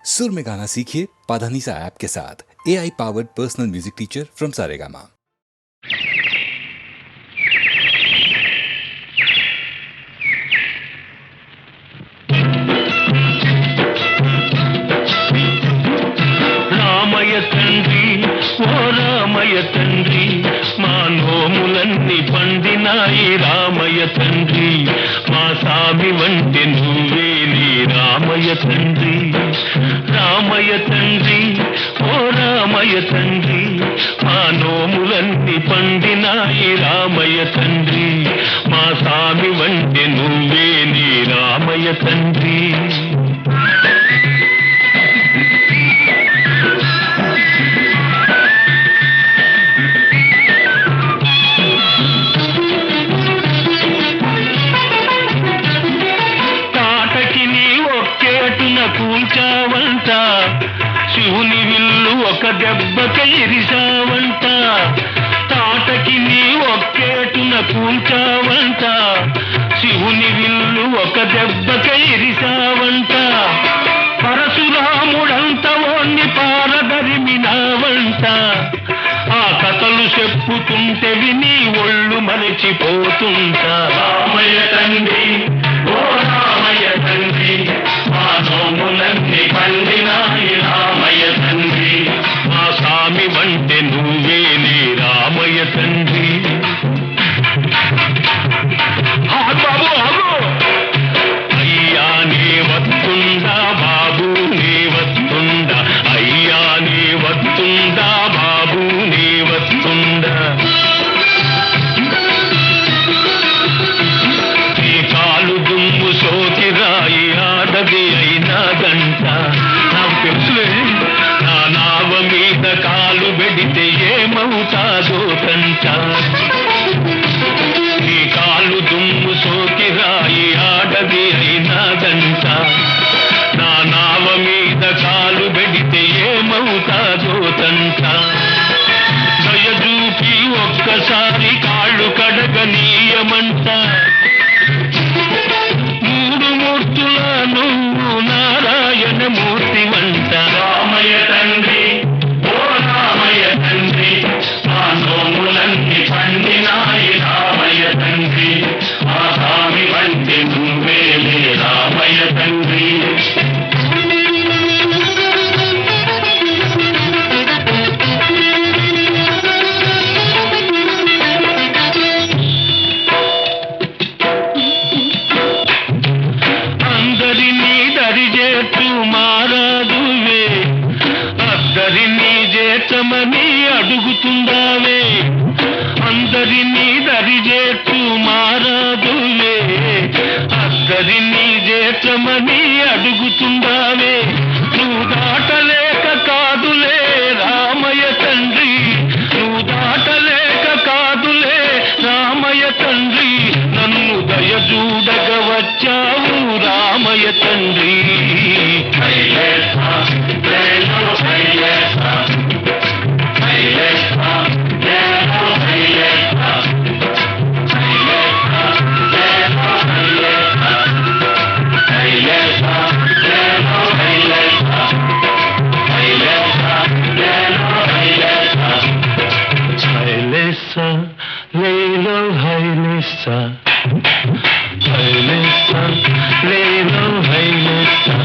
सुर में गाना सीखिए पाधानीसा ऐप के साथ। AI powered personal music teacher from Saregama. Ramayya తండ్రి ఓ రామయ్య తండ్రి మా నోములన్నీ పండినాయి రామయ్య తండ్రి మా సామి వంటి నువ్వేలి రామయ్య తండ్రి రామయ్య తండ్రి ఓ రామయ్య తండ్రి మా నోములన్నీ పండినాయి రామయ్య తండ్రి మా సామి వంటి నువ్వేలి రామయ్య తండ్రి కూల్చావంట శివుని విల్లు ఒక దెబ్బకి ఇరిసావంట తాటకి నీ ఒక్కేటున కూల్చావంట శివుని విల్లు ఒక దెబ్బకి ఇరిసావంట పరశురాముడంత ఓన్ని పారదరిమినావంట ఆ కథలు చెప్పుతుంటే విని ఒళ్ళు మరచిపోతుంటా రామయ్య తండ్రి ఓ రామయ్య తండ్రి మా నోములన్నీ పండినాయి రామయ్య తండ్రి మా స్వామి వంటి నువ్వేలే రామయ్య తండ్రి బాబు అయ్యా నీ వస్తుందా బాబు నీ వస్తుందా అయ్యా నీ వస్తుందా బాబు నీ వస్తుందా ఈ కాలు దుమ్ము సోకి రాయి ఆడది అయినాదంట నాకు తెలుసులే నా నావ మీద కాలు పెడితే ఏమవుతాదో కంట ఈ కాలు దుమ్ము సోకి రాయి ఆడది అయినాదంట నా నావ మీద కాలు పెడితే ఏమవుతాదో తంట దయచూపి ఒక్కసారి కాళ్ళు కడగనీయమంట మూడు మూర్తుల నువ్వు నారాయణ మూర్తి వంట రామయ్య తండ్రి ఓ రామయ్య తండ్రి మా నోములన్నీ పండినాయి రామయ్య తండ్రి మా స్వామి వంటి నువ్వేలే రామయ్య తండ్రి అందరినీ దరిజేట్టు మారాదువే అద్దరినీ చేతమని అడుగుతుందావే అందరినీ దరిజేట్టు మారాదువే అద్దరినీ చేతమని అడుగుతుందావే నువ్వు దాటలేక కాదులే రామయ్య తండ్రి నువ్వు దాటలేక కాదులే రామయ్య తండ్రి నన్ను దయచూడగ వచ్చావు రామయ్య తండ్రి లేలో హైలేసా హైలేసా లేలో హైలేసా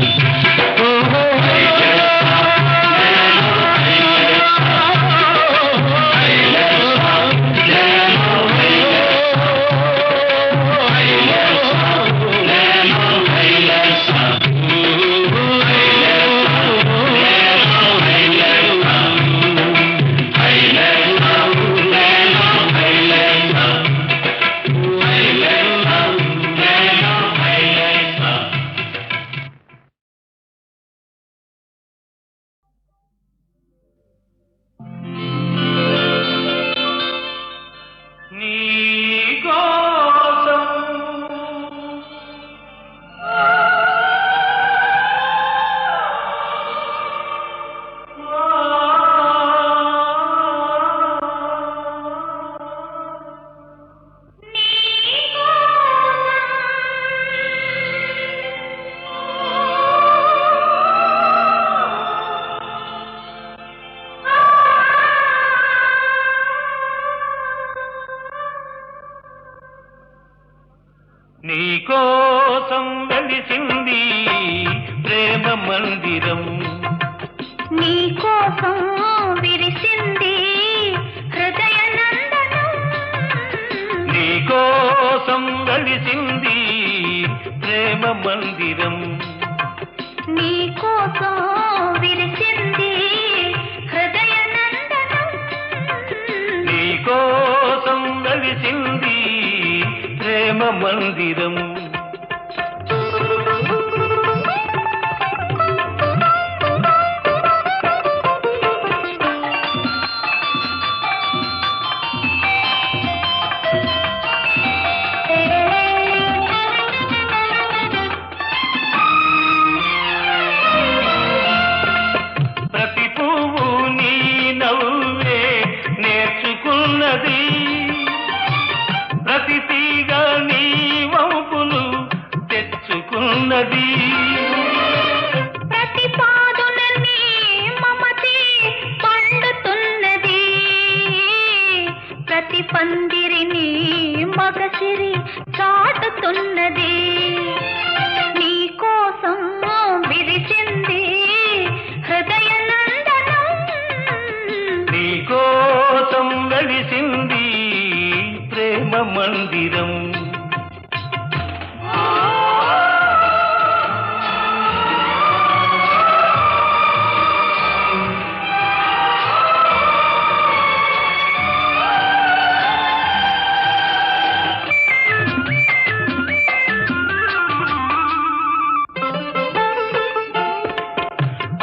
మందిరం. నీ కోసం విరిసింది హృదయ నందనం, నీ కోసం వెలిసింది ప్రేమ మందిరం. నీ కోసం విరిసింది హృదయ నందనం, నీ కోసం వెలిసింది ప్రేమ మందిరం. ప్రతి పువ్వు నీ నవ్వే నేర్చుకున్నది, ప్రతి తీగ నీ వంపులు తెచ్చుకున్నది. ప్రతి పాదున నీ మమతే పండుతున్నది, ప్రతి పందిరిని మగసిరి చాటుతున్నది. నీ కోసం విరిసింది హృదయ నందనం, నీ కోసం వెలిసింది ప్రేమ మందిరం.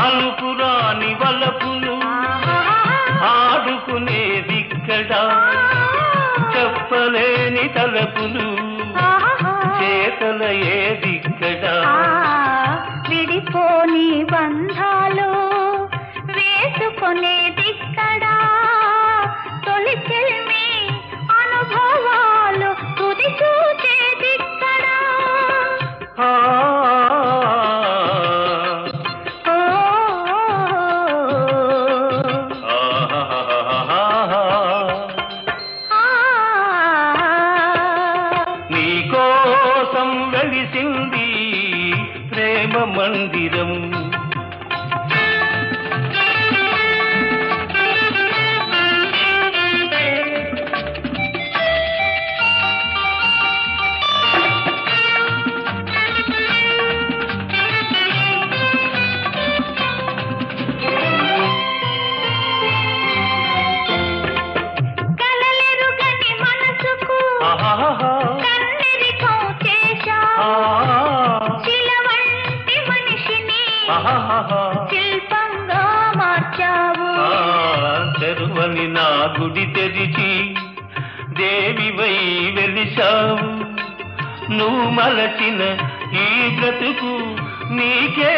అలుపురాని వలపులు ఆడుకునేదిక్కడ, చెప్పలేని తలపులు చేతల ఏదిక్కడ. విడిపోని బంధాలు వేసుకునేదిక్కడా, తొలి చెల్మి అనుభవాలు తుది చూచేదిక్కడా. ఆ నీ కోసం వెలిసింది ప్రేమ మందిరం. కలలెరుగని మనసుకు కన్నెరికం చేశావు, శిల వంటి మనిషిని శిల్పంగా మార్చావు. తెరువని నా గుడి తెరిచి దేవివై వెలిశావు, నువ్వు మలచిన ఈ బ్రతుకు నీకే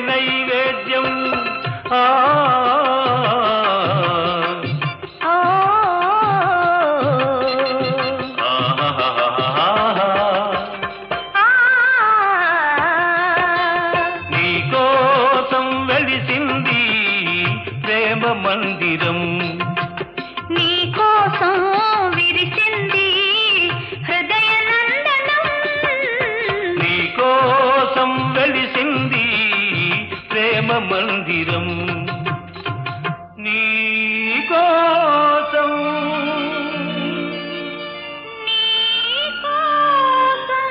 నైవేద్యం. ఆ నీ కోసం వెలిసింది ప్రేమ మందిరం. నీ కోసం విరిసింది హృదయ నందనం, నీ కోసం వెలిసింది ప్రేమ మందిరం. నీ కోసం నీ కోసం.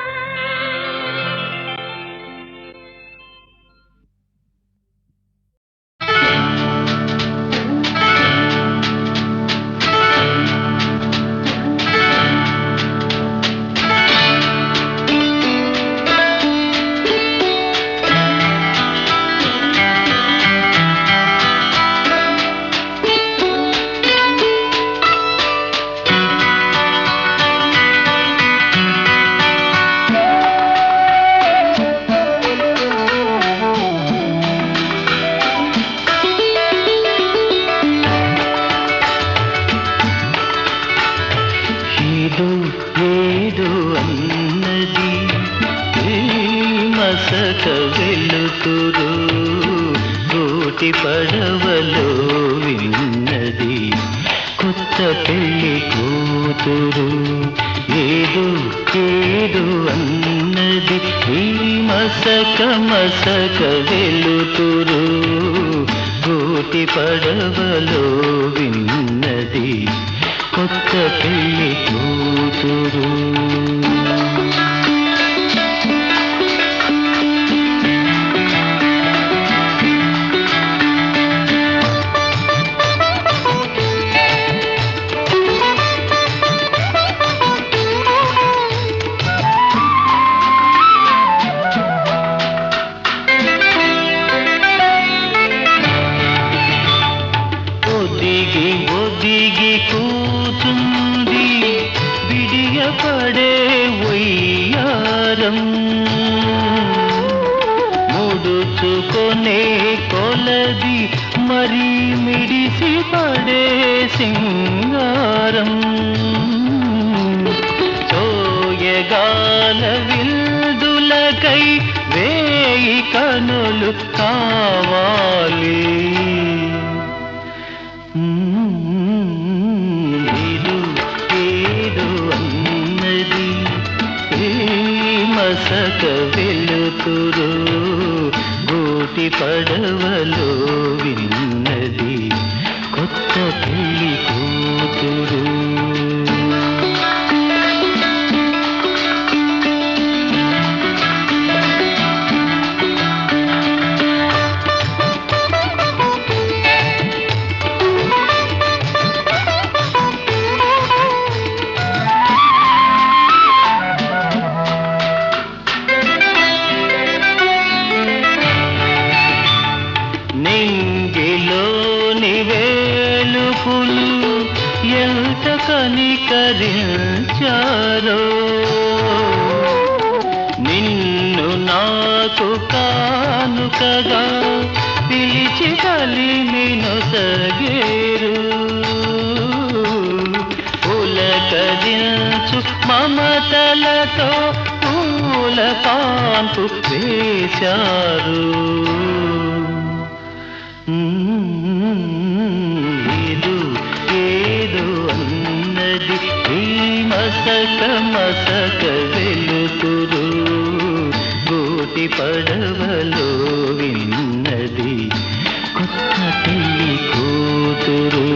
ఏదో అన్నది మసక వెలుతురు గోటి పడవలో విన్నది కొత్త పెళ్లి కూతురు ఏదో ఏదో అన్నది ఈ మసక మసక వెలుతురు గూటి పడవలో విన్నది కొత్త పెళ్లి కూతురు. ఒదిగి ఒదిగి కూచుంది విడియపడే వయ్యారం, ముడుచుకొనే కొలది మరి మిడిసి పడే సింగారం. చోయగాల విల్దులకై వేయి కనులు కావాలి. ఏదో ఏదో అన్నది ఈ మసక వెలుతురు గూటి పడవలో విన్నది కొత్త పెళ్లి కూతురు. నింగిలోని వేలుపులు ఎంత కనికరించారో, నిన్ను నాకు కానుకగా పిలిచి కలిమి నొసగేరు. పులకరించు మమతలతో పూల కాంపు వేశారు. ఏదో ఏదో అన్నది ఈ మసక మసక వెలుతురు గూటి పడవలో విన్నది కొత్త పెళ్లి కూతురు.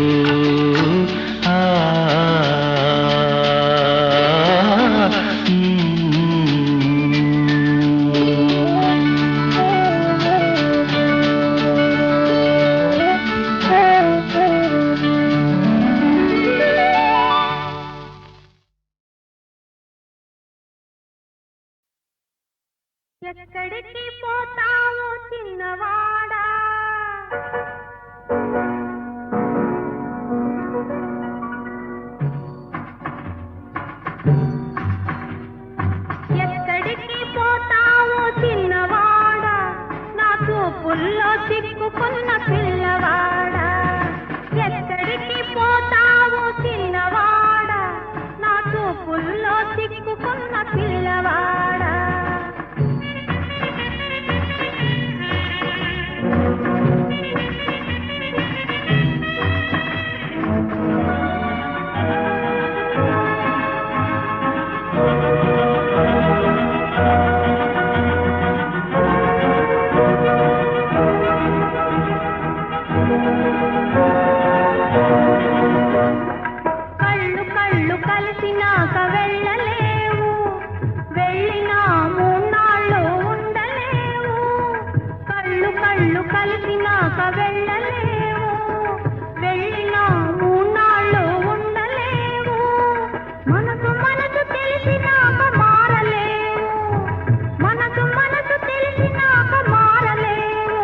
ఎక్కడికి పోతావో చిన్నవాడా, ఎక్కడికి పోతావో చిన్నవాడా, నా చూపుల్లో చిక్కుకున్న పిల్లవాడా. ఎక్కడికి పోతావో చిన్నవాడా, నా చూపుల్లో చిక్కుకున్న పిల్లవాడా. కళ్ళు కళ్ళు కలిసినాక వెళ్ళలేవు, వెళ్ళినా మూన్నాళ్ళు ఉండలేవు. కళ్ళు కళ్ళు కలిసినాక వెళ్ళలేవు, వెళ్ళినా మూన్నాళ్ళు ఉండలేవు. మనసు మనసు తెలిసినాక మారలేవు, మనసు మనసు తెలిసినాక మారలేవు.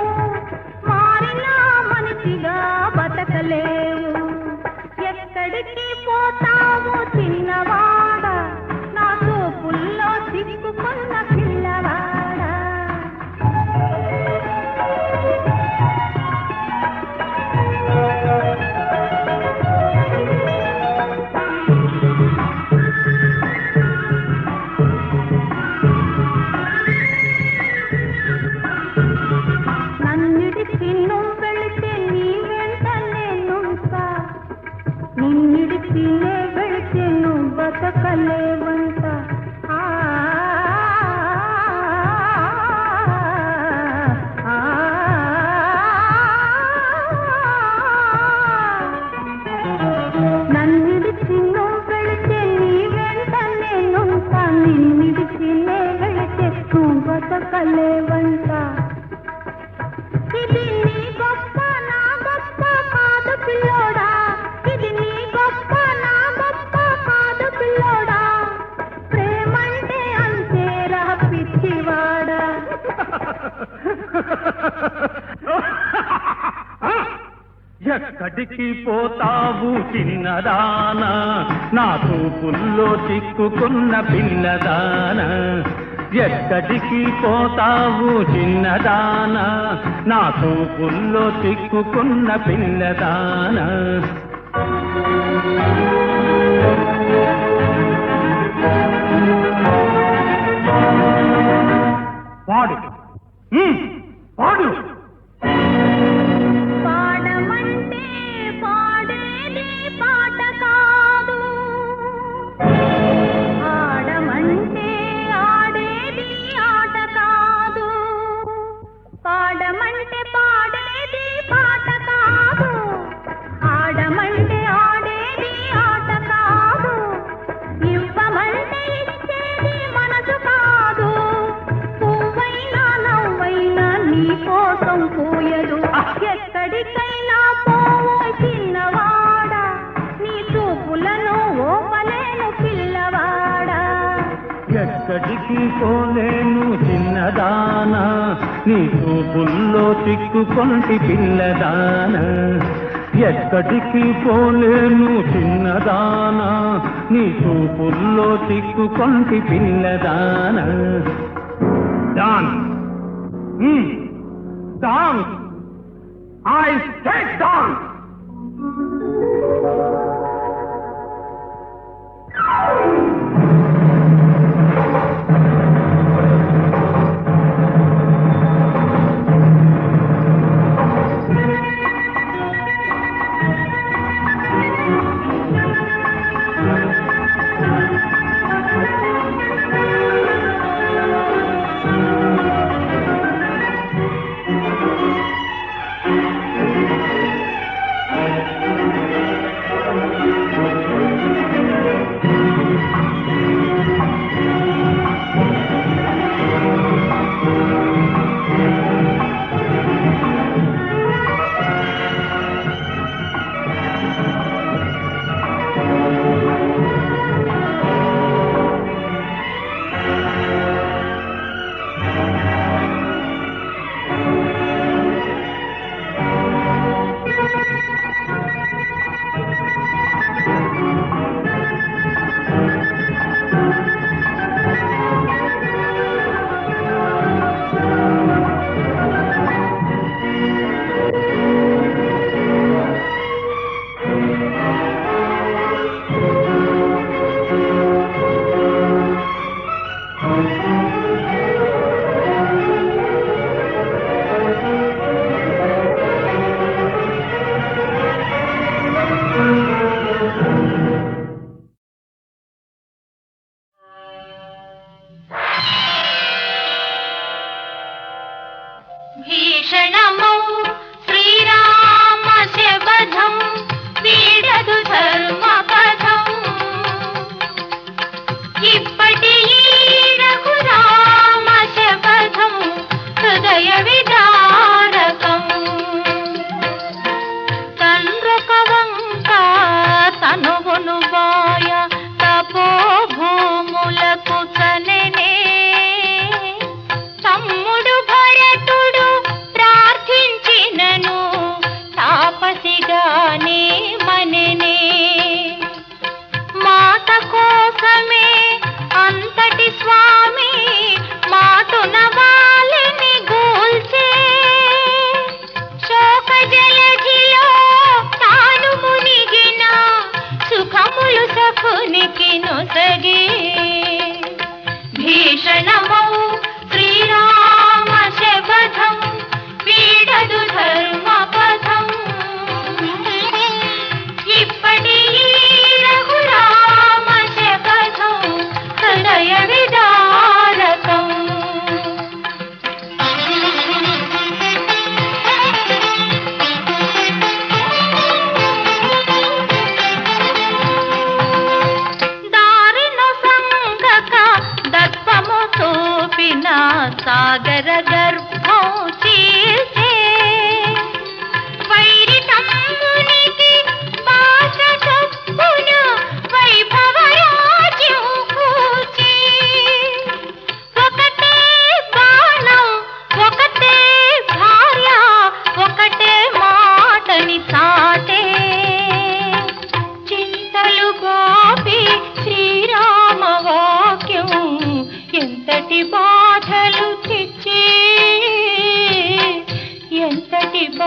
మారినా మనిషిగా బతకలేవు. ఎక్కడికి పోతావో చిన్నవాడా, నా చూపుల్లో చిక్కుకున్న పిల్లవాడా. నన్నిడిచి నువ్వు వెళితే నీ వెంట నేనుంటా, నిన్నిడిచి నే వెళితే నువ్వు బతకలేవంట. ఎక్కడికి పోతావు చిన్నదానా నా చూపుల్లో చిక్కుకున్న పిల్లదానా ఎక్కడికి పోతావు చిన్నదానా నా చూపుల్లో చిక్కుకున్న పిల్లదానా పాడు పాడు పాడమంటే పాడేది పాట కాదు, ఆడమంటే ఆడేది ఆట కాదు. పాడమంటే పాడేది పాట కాదు, ఆడమంటే ఆడేది ఆట కాదు. ఇవ్వమంటే ఇచ్చేది మనసు కాదు, పువ్వైనా నవ్వైనా నీ కోసం పూయదు. ఎక్కడికైనా పోవో చిన్నవాడా, నీ చూపులను ఓపలేను పిల్లవాడా. ఎక్కడికి పోలేను చిన్నదానా నీ చూపుల్లో చిక్కుకొంటి పిల్లదానా ఎక్కడికి పోలేను చిన్నదానా నీ చూపుల్లో చిక్కుకొంటి పిల్లదానా dance dance I said dance!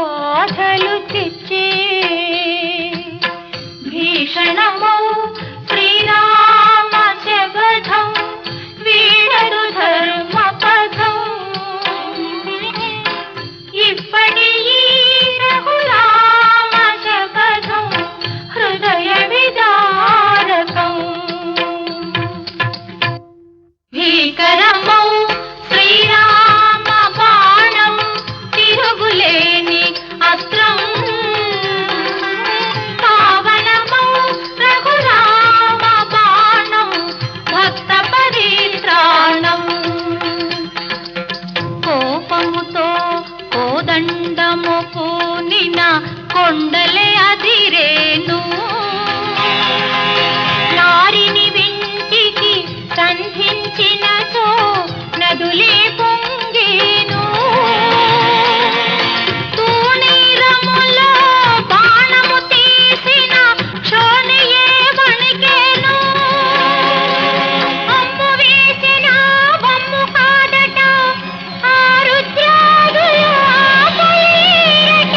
బాధలు తెచ్చే భీషణమౌ శ్రీరామ శబదం వీడరు ధర్మపదం ఇప్పటి ఈ రఘురామ శబదం హృదయ విదారకం భీకరమౌ శ్రీరామ బాణం తిరుగులేని అస్త్రం పావనమౌ రఘురామ బాణం భక్త పరిత్రాణం కోపముతో కోదండము పూనిన కొండలే అదిరేను నారిని వింటికి సంధించినచో నదులే పొంగేను తూనీరములో బాణము తీసిన క్షోణియే వణికేను అమ్ము వేసిన బొమ్ము కాదట ఆ రుద్రాదులు ఆపలేరట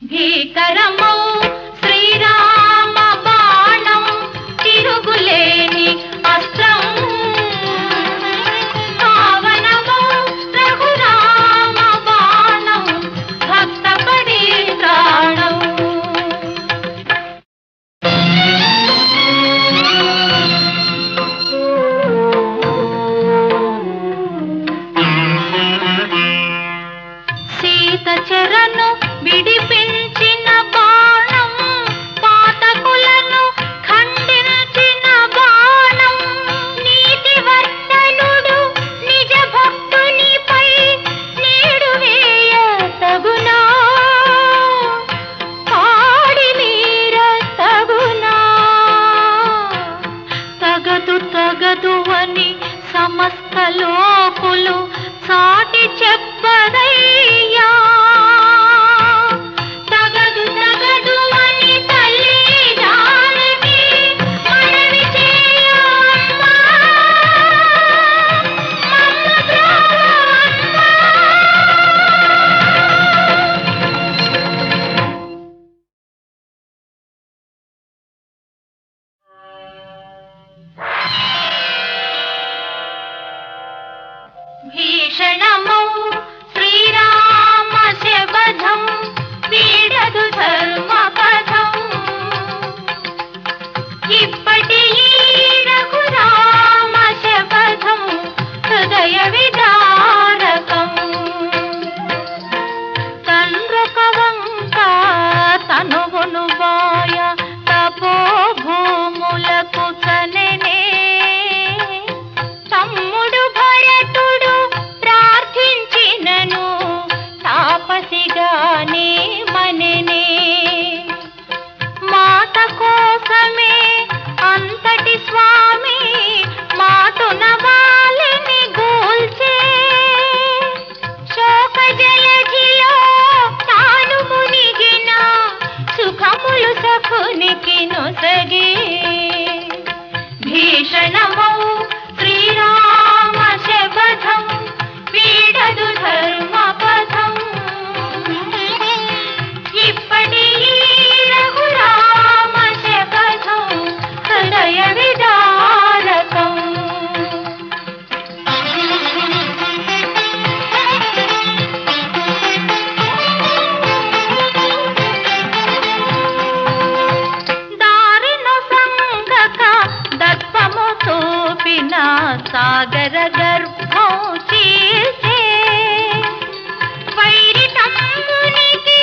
భీకరమౌ శ్రీరామ బాణం తిరుగులేని అస్త్రం పావనమౌ రఘురామ బాణం భక్త పరిత్రాణం సీత చెరను విడిపించిన బాణం పాతకులను ఖండించిన బాణం నీతివర్తనుడు నిజ భక్తునిపై నేడు వేయ తగునా పాడి మీర తగునా తగదు అని సమస్త లోకులు సాటి చెప్పదయ్యా తగదు అని తల్లి జానకి మనవి చేయమ్మా మమ్మ ద్రోవమ్మా భీషణమౌ శ్రీరామ శబదం వీడదు ధర్మపదం ఇప్పటి ఈ రఘురామ శబదం హృదయ విదారకం తండ్రొక వంక తనువును బాయ తపోభూములకు చనెనే తమ్ముడు భరతుడు ప్రార్థించినను తాపసిగానే మననే మాట కోసమే అంతటి స్వామి మాటున వాలిని గూల్చే శోక జలధిలో తాను మునిగిన సుఖములు సఖునికి నొసగే భీషణమౌ శ్రీరామ శబదం వీడదు ధర్మపదం ఇప్పటి ఈ రఘురామ శబదం హృదయ విదారకం దారిను సంగక దర్పము చూపిన సాగర గర్భం చీల్చే వైరి తమ్మునికి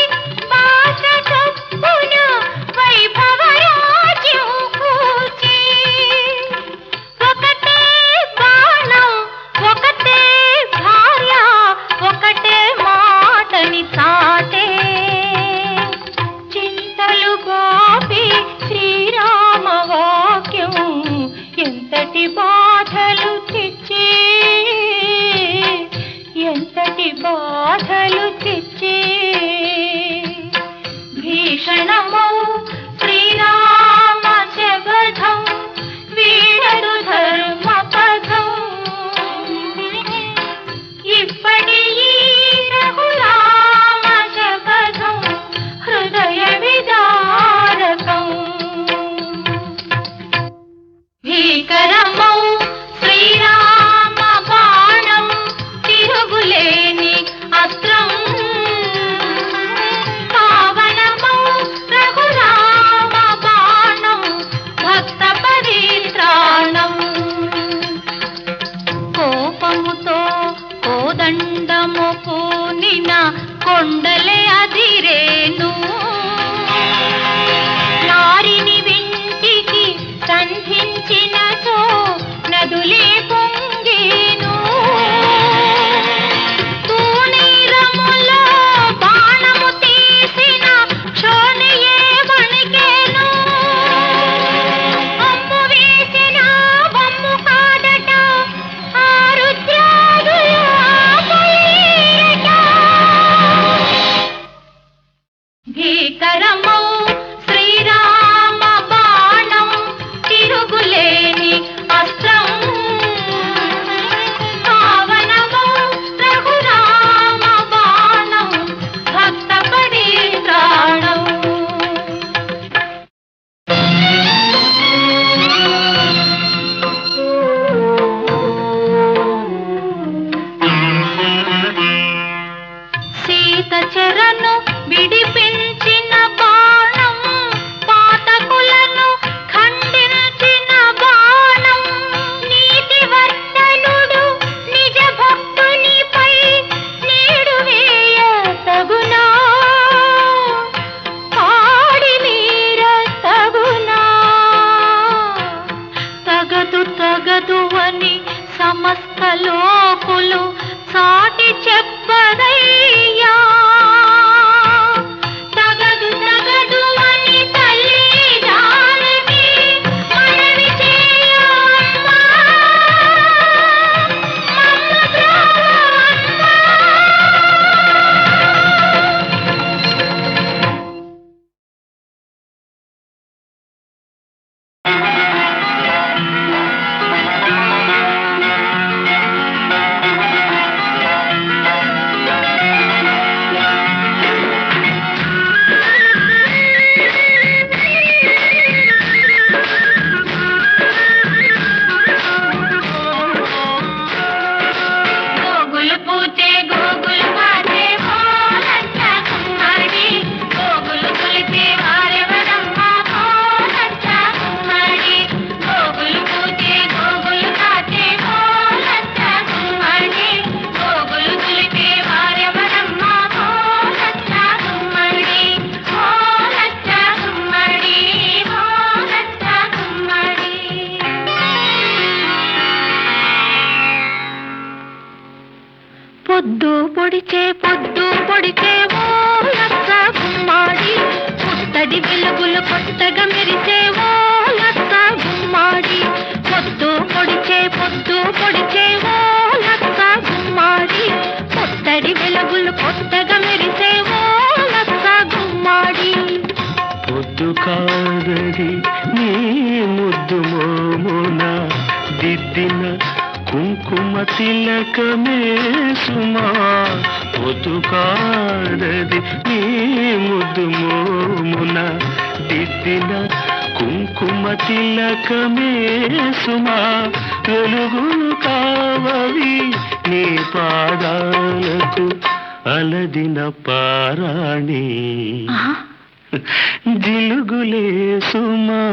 భాష చొప్పున వైభవరాజ్యం కూర్చి ఒకటే బాణం ఒకటే భార్య ఒకటే మాటని చాటే చింతలు గోపి శ్రీరామ వాక్యం ఎంతటి బాధలు తెచ్చే ఎంతటి బాధలు తెచ్చే భీషణమౌ శ్రీరామ శబదం వీడరు ధర్మపదం ఇప్పటి ఈ పూనిన కొండలే అదిరేను నారిని వింటికి సంధించినచో నదులే పొంగేను తూనీరములో బాణము తీసిన క్షోణియే వణికేను అమ్ము వేసిన బొమ్ము కాదట ఆరుద్రాదులు ఆపలేరట భీకరమౌ శ్రీరామ బాణం తిరుగులేని అస్త్రం పావనమౌ రఘురామ బాణం భక్త పరిత్రాణం సీత చెరను విడిపించిన బాణం పాతకులను ఖండించిన బాణం నీతివర్తనుడు నిజ భక్తునిపై నీడు వేయ తగునా పాడి మీర తగునా తగదు అని సమస్త లోకులు సాటి చెప్పదయ్యా తగదు అని తల్లి జానకి మనవి చేయమ్మా మమ్మ బ్రోవమ్మా గోగులు పూచే గోగులు కాచే పోలంట కుమ్మడి గోగులు కొలిచే వారెవరమ్మ పోలంట కుమ్మడి గోగులు పూచే గోగులు కాచే పోలంట కుమ్మడి గోగులు కొలిచే వారెవరమ్మ పోలంట కుమ్మడి పోలంట కుమ్మడి పోలంట కుమ్మడి పొద్దు పొడిచే ఓ లచ్చ గుమ్మాడి పుత్తడి వెలుగులు కొత్తగా మెరిసే ఓ లచ్చ గుమ్మాడి పొద్దు పొడిచే ఓ లచ్చ గుమ్మాడి పుత్తడి వెలుగులు కొత్తగా మెరిసే ఓ లచ్చ గుమ్మాడి పొద్దు కాదది నీ ముద్దు మోమున దిద్దిన కుంకుమ తిలకమే సుమా పొద్దు కాదది నీ ముద్దు మోమున దిద్దిన కుంకుమ తిలకమే సుమా వెలుగులు కావవి నీ పాదాలకు అలదిన పారాణి జిలుగులే సుమా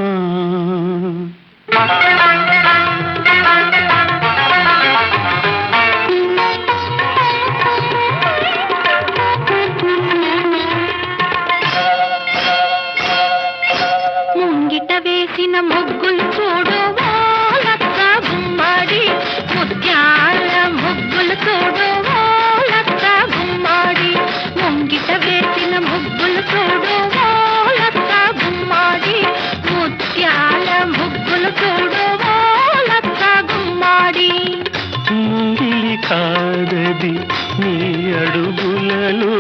ముంగిట వేసిన ముగ్గులు చూడు ఓ లచ్చ గుమ్మాడి ముత్యాల ముగ్గులు చూడు ఓ లచ్చ గుమ్మాడి ముంగిట వేసిన ముగ్గులు చూడు ఓ లచ్చ గుమ్మాడి ముత్యాల ముగ్గులు చూడు ఓ లచ్చ గుమ్మాడి ముంగిలి కాదది నీ అడుగులలో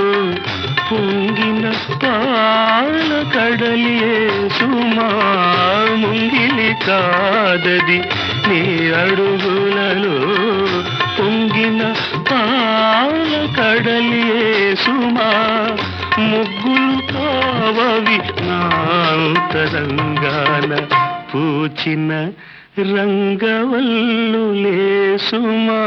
పొంగిన పాల కడలియే సుమా ముంగిలి కాదది నీ అడుగులలో పొంగిన పాల కడలియే సుమా ముగ్గులు కావవి నా అంతరంగాన పూచిన రంగవల్లులే సుమా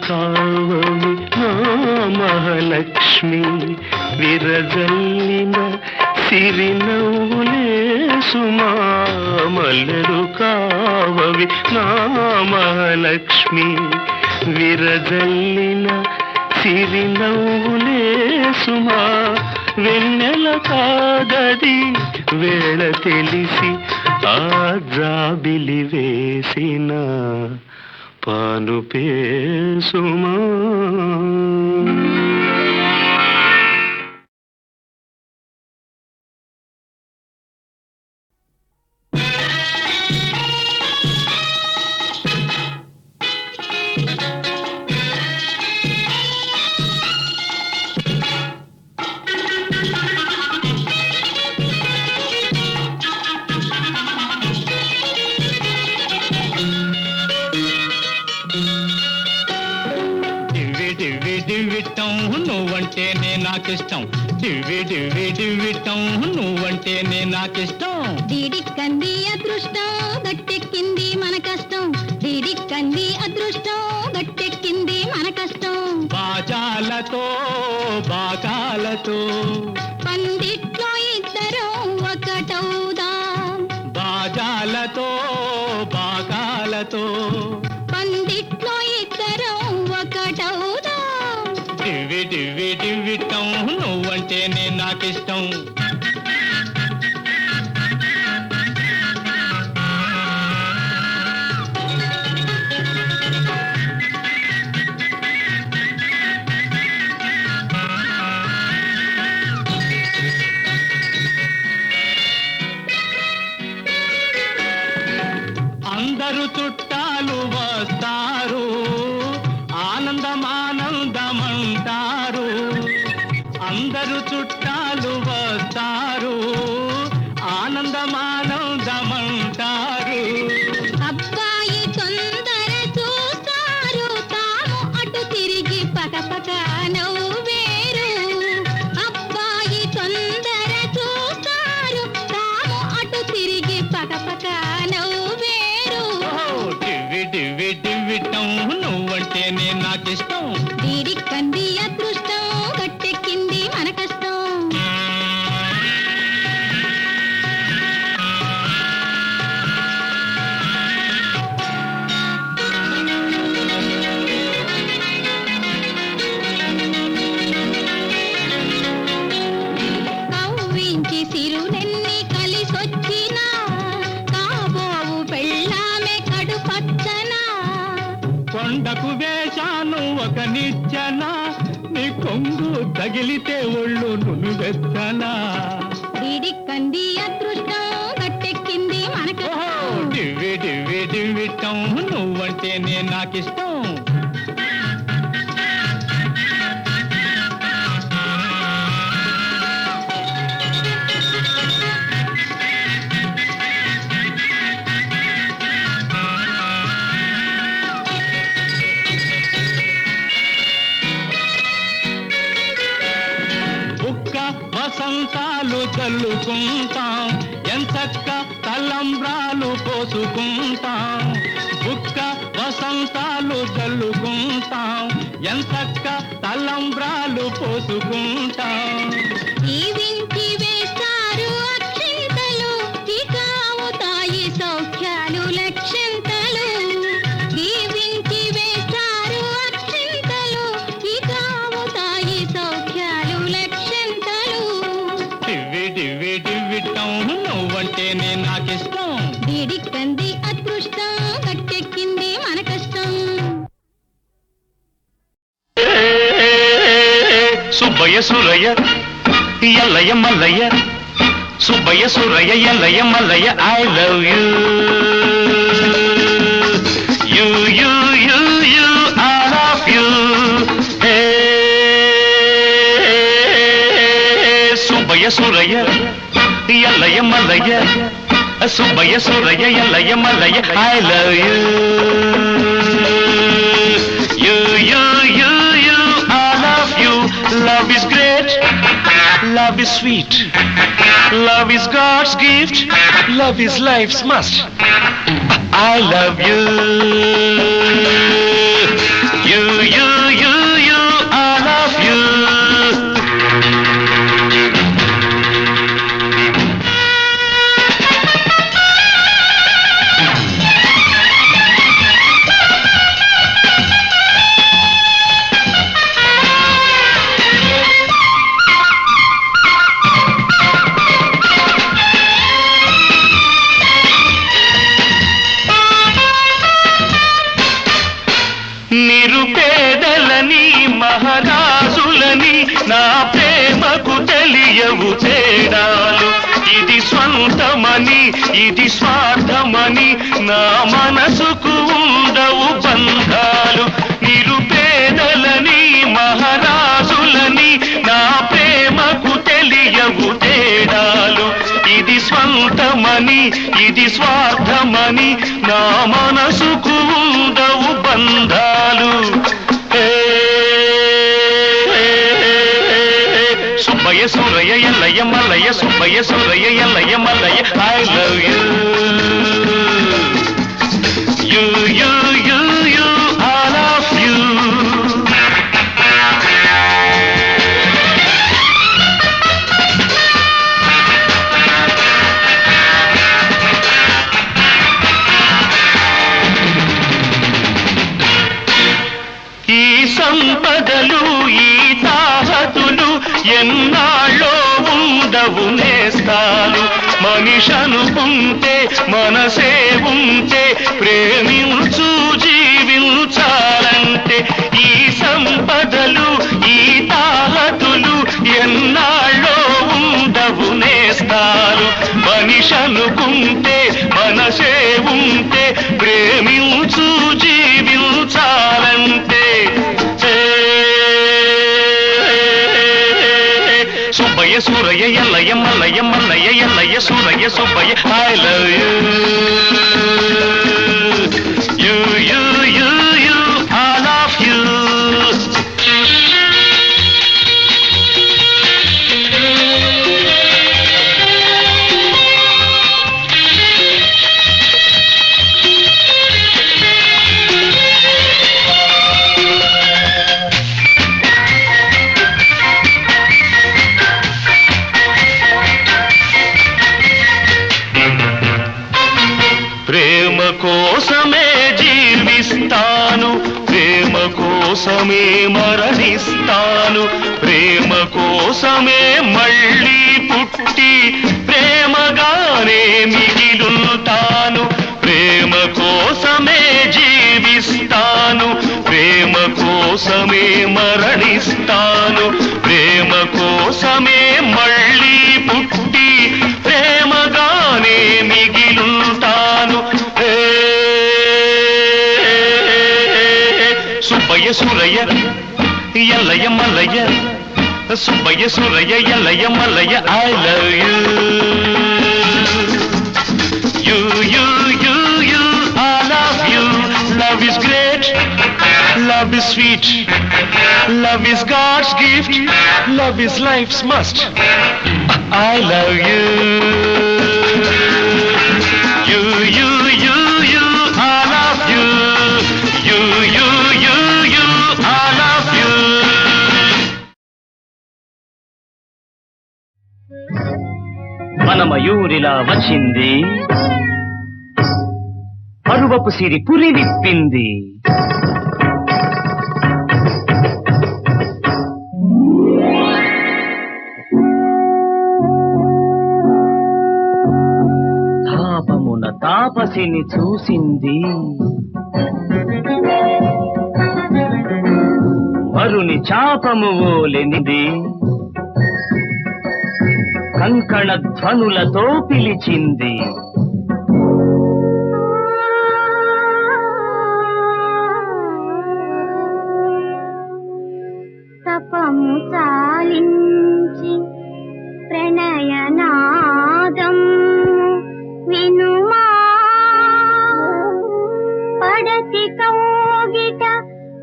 కావవి నా మహాలక్ష్మి విరజల్లిన సిరినవ్వులే సుమా మల్లెలు కావవి నా మహాలక్ష్మి విరజల్లిన సిరినవ్వులే సుమా వెన్నెల కాదది వేళ తెలిసి ఆ జాబిలి వేసిన పానుపే సుమా. నువ్వంటేనే నాకిష్టం దివ్వి దివ్వి దివ్విటం నువ్వంటేనే నాకిష్టం డిడిక్కంది అదృష్టం గట్టెక్కింది మన కష్టం డిడిక్కంది అదృష్టం గట్టెక్కింది మన కష్టం బాజాలతో బాకాలతో పందిట్లో ఇద్దరం ఒకటవుదాం బాజాలతో బాకాలతో పందిట్లో ఇద్దరం ఒకటవుదాం దివ్వి దివ్వి దివ్విటం నువ్వంటేనే నాకిష్టం అందరూ చుట్టాలు వస్తారు ఆనందమానందమంటారు అందరూ చుట్టాలు వస్తారు ఆనందమానందమంటారు అబ్బాయి తొందర చూస్తారు తాము అటు తిరిగి పకపక నవ్వేరు అబ్బాయి తొందర చూస్తారు తాము అటు తిరిగి పకపక నవ్వేరు దివ్వి దివ్వి దివ్విటం నువ్వంటేనే నాకిష్టం డిడిక్కంది అదృష్టం గట్టెక్కింది మన కష్టం కవ్వించి సిరునెన్ని కలిసొచ్చినా కాబోవు పెళ్ళామె కడుపచ్చనా కొండకు వేశాను ఒక నిచ్చెన నీ కొంగు తగిలితే ఒళ్ళు నునువెచ్చనా డిడిక్కంది అదృష్టం గట్టెక్కింది మన కష్టం దివ్వి దివ్వి దివ్విటం నువ్వంటేనే నాకిష్టం బుక్క వసంతాలు చల్లుకుంటాం ఎంచక్క తలంబ్రాలు పోసుకుంటాం బుక్క వసంతాలు చల్లుకుంటాం ఎంచక్క తలంబ్రాలు పోసుకుంటాం దీవించి వేస్తారు అక్షింతలు ఇక అవుతాయి సౌఖ్యాలు లక్షంతలు దీవించి వేస్తారు అక్షింతలు ఇక అవుతాయి సౌఖ్యాలు లక్షంతలు దివ్వి దివ్వి దివ్విటం నువ్వంటేనే నాకిష్టం డిడిక్కంది అదృష్టం గట్టెక్కింది మన కష్టం Subbayya Surayya Ellayya Mallayya Subbayya Surayya Ellayya Mallayya I love you you you you you I love you Subbayya Surayya Ellayya Mallayya Subbayya Surayya Ellayya Mallayya I love you you you you you I love you love is great love is sweet love is God's gift love is life's must I love you you you నా ప్రేమకు తెలియవు తేడాలు. ఇది స్వంతమని ఇది స్వార్థమని నా మనసుకు ఉండవు బంధాలు. నిరుపేదలని మహారాజులని నా ప్రేమకు తెలియవు తేడాలు. ఇది స్వంతమని ఇది స్వార్థమని నా మనసుకు ఉండవు బంధాలు. Subbayya Surayya Ellaiah Mallayya Subbaiah Surayya Ellaiah Mallayya I love you you you you you I love you. ఈ సంపదలు ఈ తాహతులు ఎన్నాళ్ళో ఉండవు నేస్తాలు. మనిషనుకుంటే మనసే ఉంటే ప్రేమించు జీవించాలంటే. ఈ సంపదలు ఈ తాహతులు ఎన్నాళ్ళో ఉండవు నేస్తాలు. మనిషనుకుంటే మనసే ఉంటే ప్రేమించు జీవించాలంటే. Subbaiah Surayya Ellaiah Mallaiah Mallaiah Ellaiah Suraiah Subbaiah I love you you you you you I love you. ప్రేమ కోసమే జీవిస్తాను ప్రేమ కోసమే మరణిస్తాను. ప్రేమ కోసమే మళ్ళీ పుట్టి ప్రేమగానే మిగిలుంటాను. ప్రేమ కోసమే జీవిస్తాను ప్రేమ కోసమే మరణిస్తాను. ప్రేమ కోసమే మళ్ళీ పుట్టి ప్రేమగానే మిగిలుంటాను. Subbaiah Surayya Ellaiah Mallayya Subbaiah Surayya Ellaiah Mallayya I love you you you you you I love you. Love is great love is sweet love is god's gift love is life's must. I love you you you you you I love you you you you you I love you. మన మయూరిలా వచ్చింది పరువపు సిరి పురి విప్పింది. తాపమున తాపసిని చూసింది వరుని చాపము ఓలెనిది. కంకణ ధ్వనులతో పిలిచింది. తపము చాలించి ప్రణయనాదం వినుమా పడతి కౌగిట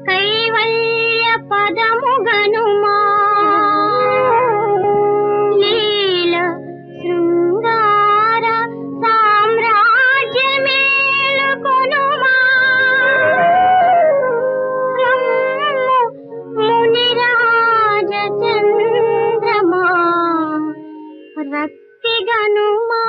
కైవల్య పదము గనుమా. లీల శృంగార సామ్రాజ్యమేలుకొనుమా. మునిరాజ చంద్రమా రక్తి గనుమా.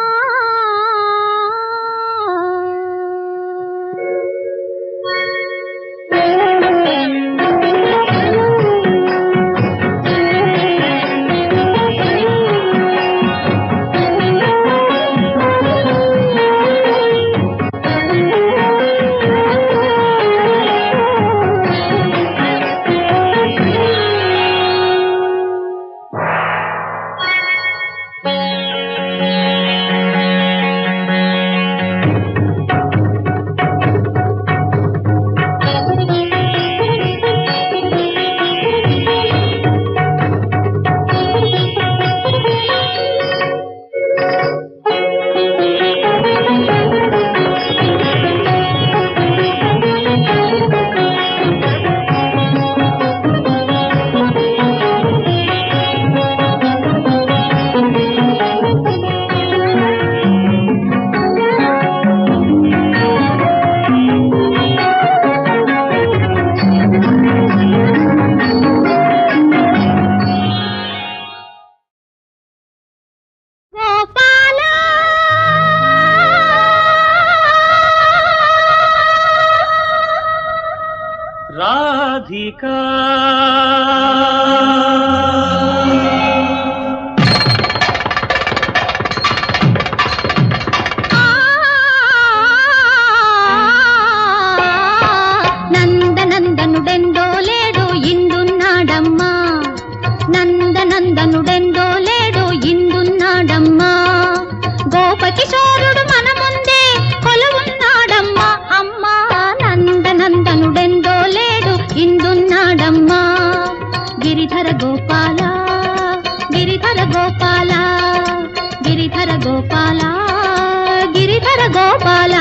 గోపాల గిరిధర గోపాల గిరిధర గోపాల గిరిధర గోపాల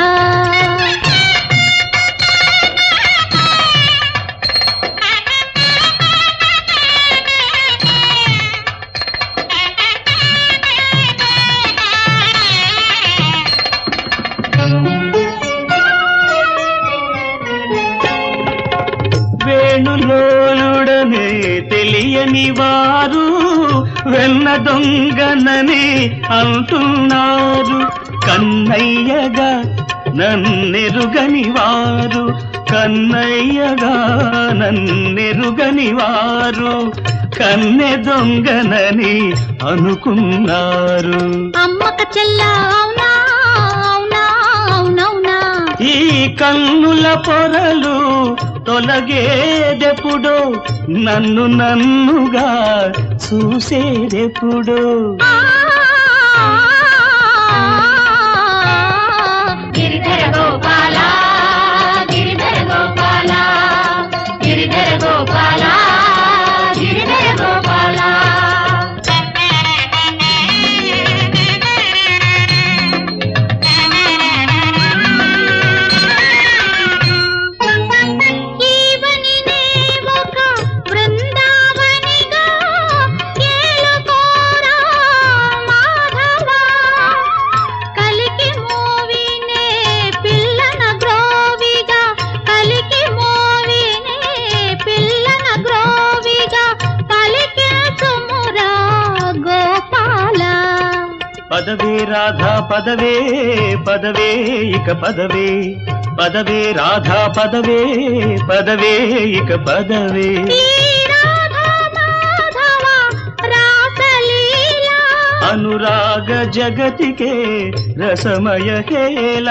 వేణులోలుడనే తెలియని వారు వెన్న దొంగనని అంటున్నారు. కన్నయ్యగా నన్నెరుగని వారు కన్నయ్యగా నన్నెరుగని వారు కన్నె దొంగనని అనుకున్నారు. అమ్మక చెల్లా అవునా అవునా అవునవునా ఈ కన్నుల పొరలు తొలగేదెప్పుడో నన్ను నన్నుగా చూసేదెప్పుడో. గిరిధర గోపాల గిరిధర గోపాల గిరిధర గోపాల గిరిధర గోపాల ఈవనినే ఒక బృందావనిగా ఏలుకోరా మాధవ కలికి మోవినే పిల్లన గ్రోవిగా కలికి మోవినే పిల్లన గ్రోవిగా పలికించుమురా గోపాల. పదవే రాధా పదవే పదవే ఇక పదవే పదవే రాధా పదవే పదవే ఇక పదవే. ఈ రాధా మాధవ రాసలీలా అనురాగ జగతికే రసమయ హేళ.